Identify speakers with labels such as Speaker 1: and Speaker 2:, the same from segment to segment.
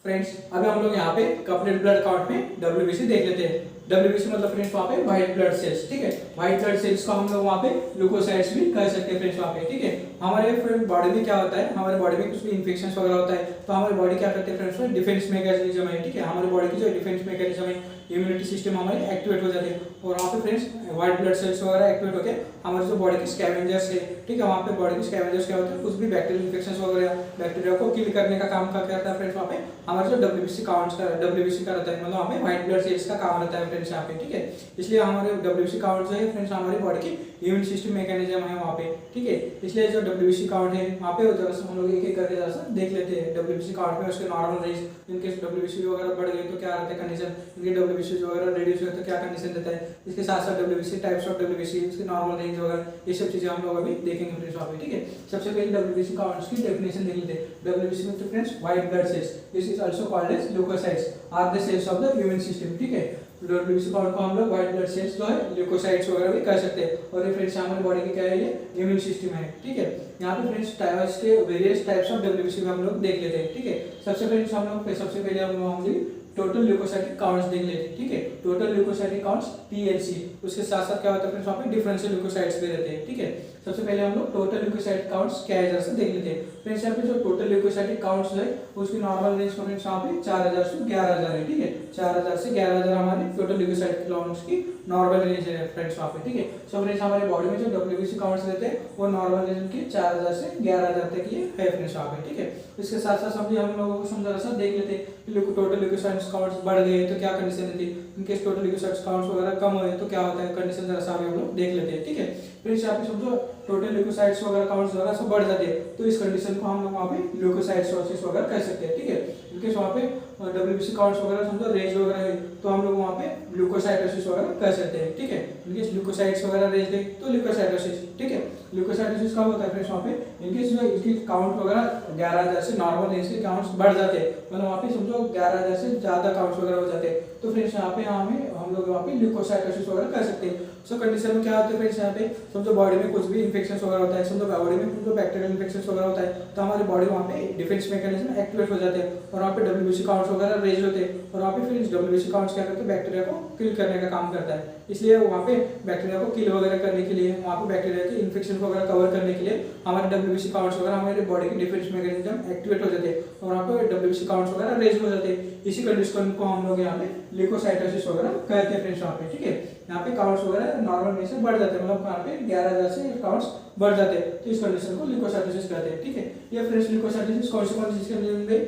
Speaker 1: Friends अभी हम लोग यहाँ पे कंप्लीट ब्लड काउंट में डब्ल्यूबीसी देख लेते हैं। डब्ल्यूबीसी मतलब फ्रेंड्स वहाँ पे व्हाइट ब्लड सेल्स, ठीक है। व्हाइट ब्लड सेल्स को हम लोग वहाँ पे ल्यूकोसाइट्स भी कह सकते हैं फ्रेंड्स वहाँ पे, ठीक है। हमारे फ्रेंड बॉडी में क्या होता है, हमारे बॉडी में कुछ भी इन्फेक्शन वगैरह होता है तो हमारी बॉडी क्या करते हैं फ्रेंड्स, डिफेंस मैकेनिज्म है, ठीक है। हमारी बॉडी की जो डिफेंस मैकेनिज्म है, इम्यूनिटी सिस्टम हमारी एक्टिवेट हो जाती है और वहाँ पे फ्रेंड्स व्हाइट ब्लड सेल्स वगैरह एक्टिवेट होकर हमारे जो बॉडी के स्कैवेंजर्स है, ठीक है, वहाँ पे बॉडी के स्कैवेंजर्स क्या होते हैं, कुछ भी बैक्टीरियल इन्फेक्शन वगैरह बैक्टीरिया को किल करने का काम क्या करता है फ्रेंड्स वहाँ पे हमारे जो डब्ल्यूबीसी का रहता है, मतलब वहाँ पे व्हाइट ब्लड सेल्स का काम रहता है फ्रेंड्स यहाँ पे, ठीक है। इसलिए हमारे डब्ल्यूबीसी काउंट जो है फ्रेंड्स हमारी बॉडी की इम्यून सिस्टम मैकेनिज्म है वहाँ पे, ठीक है। इसलिए जो डब्ल्यूबीसी काउंट है वहाँ पे जरा सा हम लोग एक एक करके जरा सा देख लेते हैं। डब्ल्यूबीसी काउंट में उसके नॉर्मल रेंज, इनके डब्ल्यूबीसी वगैरह बढ़ गई तो क्या रहता है कंडीशन, इनके डब्ल्यूबीसी वगैरह रेड्यूस हुए तो क्या कंडीशन देता है, इसके साथ साथ डब्ल्यूबीसी टाइप्स ऑफ डब्ल्यूबीसी, इसके नॉर्मल रेंज वगैरह, ये सब चीजें हम लोग अभी देखेंगे फ्रेंड्स वहाँ पे, ठीक है। सबसे पहले डब्ल्यूबीसी काउंट्स की डेफिनेशन देख लेते हैं। डब्ल्यूबीसी में तो friends white blood cells, this is also called as leucocytes are the cells of the immune system, ठीक है। डब्ल्यूबीसी काउंट को हम लोग व्हाइट ब्लड सेल्स जो है ल्यूकोसाइट्स वगैरह भी कह सकते हैं और ये फ्रेंड्स हमारी बॉडी की क्या है, ये इम्यून सिस्टम है, ठीक है। यहाँ पे फ्रेंड्स टाइप्स के वेरियस टाइप्स ऑफ डब्ल्यूबीसी में हम लोग देख लेते हैं, ठीक है। सबसे पहले हम लोग टोटल ल्यूकोसाइटिक काउंट्स देख लेते हैं, ठीक है। टोटल ल्यूकोसाइटिक काउंट्स टीएलसी, उसके साथ साथ क्या होता है फ्रेंड्स वहाँ पे डिफरेंशियल ल्यूकोसाइट्स भी रहते हैं, ठीक है। सबसे पहले हम लोग टोटल ल्यूकोसाइटिक काउंट्स क्या है जैसे देख लेते हैं। फ्रेंड्स यहाँ पे जो टोटल ल्यूकोसाइटिक काउंट्स है उसकी नॉर्मल रेंज फ्रेंड्स यहाँ पे 4000 से 11000 है, ठीक है। 4000 से 11000 हमारे टोटल ल्यूकोसाइटिक काउंट्स की नॉर्मल रेंज है फ्रेंड्स वहाँ पे, ठीक है। सो फ्रेंड्स हमारे बॉडी में जो डब्ल्यूबीसी काउंट्स रहते हैं वो नॉर्मल रेंज की 4000 से 11000 तक ये है फ्रेंड्स वहाँ पे, ठीक है। इसके साथ साथ हम लोगों को समझा सा देख लेते हैं कि टोटल ल्यूकोसाइटिक काउंट्स बढ़ गए तो क्या कंडीशन रहती है, इनके टोटल ल्यूकोसाइटिक काउंट्स वगैरह कम हुए तो क्या होता है कंडीशन, जरा सा हम लोग देख लेते हैं, ठीक है। फ्रेंड्स यहाँ पे समझो टोटल ल्यूकोसाइट्स वगैरह काउंट्स वगैरह सब बढ़ जाते हैं तो इस कंडीशन को हम लोग वहाँ पे ल्यूकोसाइटोसिस वगैरह कह सकते हैं, ठीक है। इनके वहाँ पे डब्ल्यूबीसी काउंट्स वगैरह समझो रेंज वगैरह है तो हम लोग वहाँ पे ल्यूकोसाइटोसिस वगैरह कह सकते हैं, ठीक है। इनके ल्यूकोसाइट्स वगैरह रेंज है तो ल्यूकोसाइटोसिस, ठीक है। ल्यूकोसाइटोसिस कब होता है फ्रेंड्स वहाँ पे इनके जो इसकी काउंट वगैरह 11000 से नॉर्मल रेंज के काउंट्स बढ़ जाते हैं, मतलब वहाँ पे समझो 11000 से ज्यादा काउंट्स वगैरह हो जाते हैं तो फ्रेंड्स यहाँ पे हम लोग वहाँ पे ल्यूकोसाइटोसिस वगैरह कर सकते हैं। सो कंडीशन में क्या होता है फ्रेंड्स यहाँ पे समझो बॉडी में कुछ भी इन्फेक्शन वगैरह होता है, समझो बॉडी में जो बैक्टीरियल इन्फेक्शन वगैरह होता है तो हमारी बॉडी वहाँ पे डिफेंस मैकेनिज्म एक्टिवेट हो जाते हैं और वहाँ पे डब्ल्यूबीसी काउंट्स वगैरह रेज होते हैं और वहाँ पे फिर डब्ल्यूबीसी काउंट्स क्या करते हैं बैक्टीरिया को किल करने का काम करता है। इसलिए वहाँ पे बैक्टीरिया को किल वगैरह करने के लिए, वहाँ पे बैक्टीरिया के इन्फेक्शन वगैरह कवर करने के लिए हमारे डब्ल्यूबीसी काउंट्स वगैरह हमारे बॉडी की डिफेंस मैकेनिज्म एक्टिवेट हो जाते हैं और वहाँ पे डब्ल्यूबीसी काउंट्स वगैरह रेज हो जाते हैं। इसी कंडीशन को हम लोग यहाँ पे ल्यूकोसाइटोसिस वगैरह कहते हैं फ्रेंड्स वहाँ पे, ठीक है। यहाँ पे काउंट्स वगैरह नॉर्मल में से बढ़ जाते हैं, मतलब यहाँ पे 11000 से काउंट्स बढ़ जाते हैं तो इस कंडीशन को ल्यूकोसाइटोसिस कहते हैं, ठीक है। ये फ्रेंड्स ल्यूकोसाइटोसिस कौन से चीज के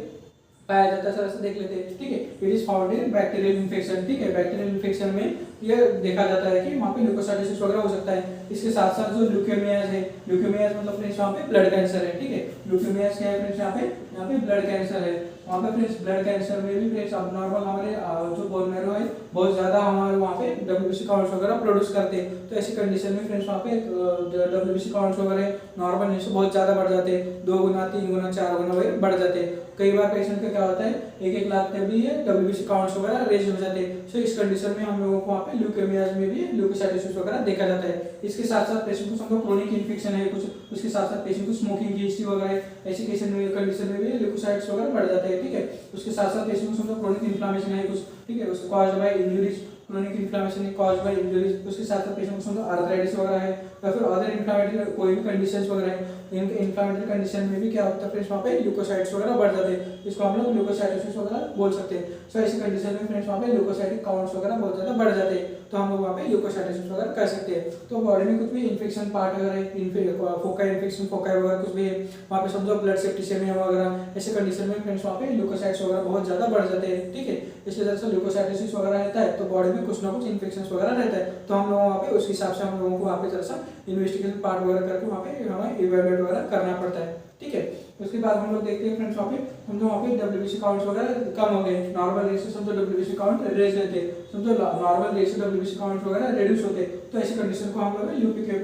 Speaker 1: पाया जाता है सर देख लेते हैं, ठीक है। It is found in bacterial infection, ठीक है। बैक्टीरियल इन्फेक्शन में ये देखा जाता है कि वहाँ पे ल्यूकोसाइटोसिस वगैरह हो सकता है। इसके साथ साथ जो ल्यूकेमियाज है, ल्यूकेमियाज मतलब फ्रेंड्स वहाँ पे ब्लड कैंसर है, ठीक है। ल्यूकेमियाज क्या है फ्रेंड्स यहाँ पे ब्लड कैंसर है। वहाँ पे फ्रेंड्स ब्लड कैंसर में भी फ्रेंड्स अब नॉर्मल हमारे जो बोन मैरो है बहुत ज्यादा हमारे वहाँ पे डब्ल्यूबीसी काउंट्स वगैरह प्रोड्यूस करते हैं तो ऐसी कंडीशन में फ्रेंड्स वहाँ पे डब्ल्यूबीसी काउंट्स वगैरह नॉर्मल से बहुत ज्यादा बढ़ जाते हैं, 2 गुना 3 गुना 4 गुना वगैरह बढ़ जाते हैं। कई बार पेशेंट का क्या होता है 1-1 लाख तक भी डब्ल्यूबीसी काउंट्स वगैरह रेज हो जाते हैं। सो इस कंडीशन में हम लोगों को वहाँ पे ल्यूकेमियाज में भी ल्यूकोसाइटोसिस वगैरह देखा जाता है। इसके साथ साथ पेशेंट को समझो क्रोनिक इन्फेक्शन है कुछ, उसके साथ साथ पेशेंट को स्मोकिंग की हिस्ट्री वगैरह है, ऐसी कंडीशन में भी ल्यूकोसाइट्स वगैरह बढ़ जाते हैं, ठीक है। उसके साथ साथ पेशेंट को समझो क्रोनिक इन्फ्लेमेशन है कुछ, ठीक है, उसको caused by injuries, chronic inflammation caused by injuries, उसके साथ साथ पेशेंट को समझो आर्थराइटिस वगैरह है या फिर अदर इन्फ्लेमेटरी कोई भी कंडीशंस वगैरह है, इनके इन्फ्लेमेटरी कंडीशन में भी क्या होता है फ्रेंड्स वहाँ पे ल्यूकोसाइट्स वगैरह बढ़ जाते हैं, इसको हम लोग ल्यूकोसाइटोसिस वगैरह बोल सकते हैं। सो ऐसी कंडीशन में फ्रेंड्स वहाँ पे ल्यूकोसाइटिक काउंट्स वगैरह बहुत ज्यादा बढ़ जाते हैं तो हम लोग वहाँ पे ल्यूकोसाइटोसिस वगैरह कर सकते हैं। तो बॉडी में कुछ भी इन्फेक्शन पार्ट वगैरह फोकाई इन्फेक्शन फोकाई वगैरह कुछ भी है वहाँ पे समझो ब्लड सेप्टिसेमिया वगैरह, ऐसे कंडीशन में फ्रेंड्स वहाँ पे ल्यूकोसाइट्स वगैरह बहुत ज्यादा बढ़ जाते हैं, ठीक है। इसलिए जैसे ल्यूकोसाइटोसिस वगैरह रहता है तो बॉडी में कुछ ना कुछ इन्फेक्शन वगैरह रहता है तो हम लोग वहाँ पे उस हिसाब से हम लोगों को वहाँ पे जैसा इन्वेस्टिगेशन पार्ट वगैरह करके वहाँ पे हमें इवैल्यूएट वगैरह करना पड़ता है, ठीक है। उसके बाद हम लोग देखते हैं फ्रेंड्स वहाँ पे समझो वहाँ पे डब्ल्यूबीसी काउंट्स वगैरह कम हो गए, नॉर्मल रेट से समझो डब्ल्यूबीसी काउंट रेज रहते, समझो नॉर्मल रेट से डब्ल्यूबीसी काउंट वगैरह रिड्यूस होते तो ऐसी कंडीशन को हम लोग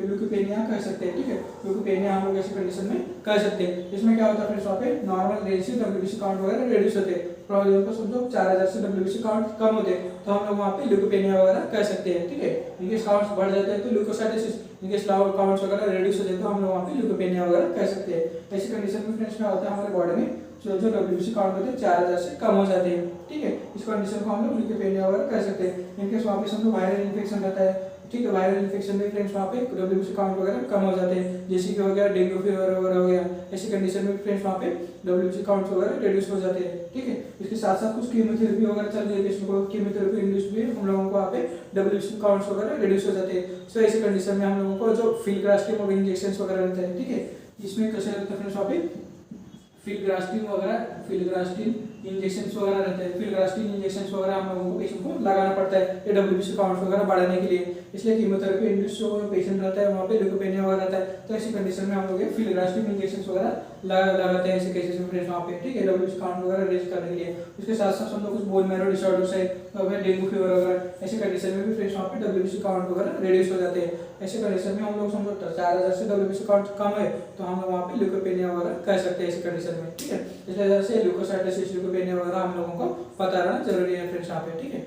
Speaker 1: ल्यूकोपेनिया कह सकते हैं, ठीक है। ल्यूकोपेनिया हम लोग ऐसी कंडीशन में कह सकते हैं। इसमें क्या होता है फ्रेंड्स वहाँ पे नॉर्मल रेट से डब्ल्यूबीसी काउंट वगैरह रिड्यूस होते प्रॉब्लम को समझो 4000 से डब्ल्यूबीसी काउंट कम होते तो हम लोग वहाँ पे ल्यूकोपेनिया वगैरह कह सकते हैं, ठीक है। इनके काउंट्स बढ़ जाते हैं तो ल्यूकोसाइटोसिस, इनके काउंट्स वगैरह रिड्यूस हो जाते तो हम लोग वहाँ पे ल्यूकोपेनिया वगैरह कह सकते हैं। ऐसी कंडीशन में फ्रेंड्स क्या होता है हमारे बॉडी में जो जो WBC काउंट होते हैं 4000 से कम हो जाते हैं, ठीक है। इस कंडीशन को हम लोग ल्यूकोपेनिया वगैरह कह सकते हैं। इनकेस वहाँ पे समझो वायरल इन्फेक्शन रहता है, ठीक है, वायरल इन्फेक्शन में फ्रेंड्स वहाँ पे WBC काउंट वगैरह कम हो जाते हैं, जैसे कि हो गया डेंगू फीवर वगैरह हो गया, ऐसी कंडीशन में फ्रेंड्स वहाँ पे WBC काउंट वगैरह रिड्यूस हो जाते हैं, ठीक है। इसके साथ साथ कुछ कीमोथेरेपी वगैरह चल रही है, पेशेंट को कीमोथेरेपी इंड्यूस भी हम लोगों को वहाँ पे WBC काउंट्स वगैरह रिड्यूस हो जाते हैं। सो ऐसी कंडीशन में हम लोगों को जो फिलग्रास्टिन और इंजेक्शन वगैरह रहते हैं, ठीक है, इसमें कैसे रहते हैं फ्रेंड्स वहाँ पे फिलग्रास्टिन इंजेक्शन वगैरह रहते हैं। फिलग्रास्टिन इंजेक्शन वगैरह हम लोगों को पेशेंट को लगाना पड़ता है ये WBC काउंट वगैरह बढ़ाने के लिए, इसलिए कीमोथेरेपी इंड्यूस जो पेशेंट रहता है वहाँ पे ल्यूकोपेनिया वगैरह रहता है, तो ऐसी कंडीशन में हम लोग फिलग्रास्टिन इंजेक्शन वगैरह लगाते हैं ऐसे केसेस में फ्रेंड्स वहाँ पे, ठीक है, WBC काउंट वगैरह रेज करने के लिए। उसके साथ साथ हम लोग कुछ बोन मैरो डिसऑर्डर्स है, डेंगू फीवर वगैरह, ऐसे कंडीशन में भी फ्रेंड्स वहाँ पे WBC काउंट वगैरह रिड्यूस हो जाते हैं। ऐसे कंडीशन में हम लोग समझो 4000 से WBC काउंट कम है तो हम लोग वहाँ पे ल्यूकोपेनिया वगैरह कह सकते हैं ऐसी कंडीशन में, ठीक है। इस वजह से ल्यूकोसाइटोसिस ल्यूकोपेनिया वगैरह हम लोगों को पता रहना जरूरी है फ्रेंड्स यहाँ पे, ठीक है।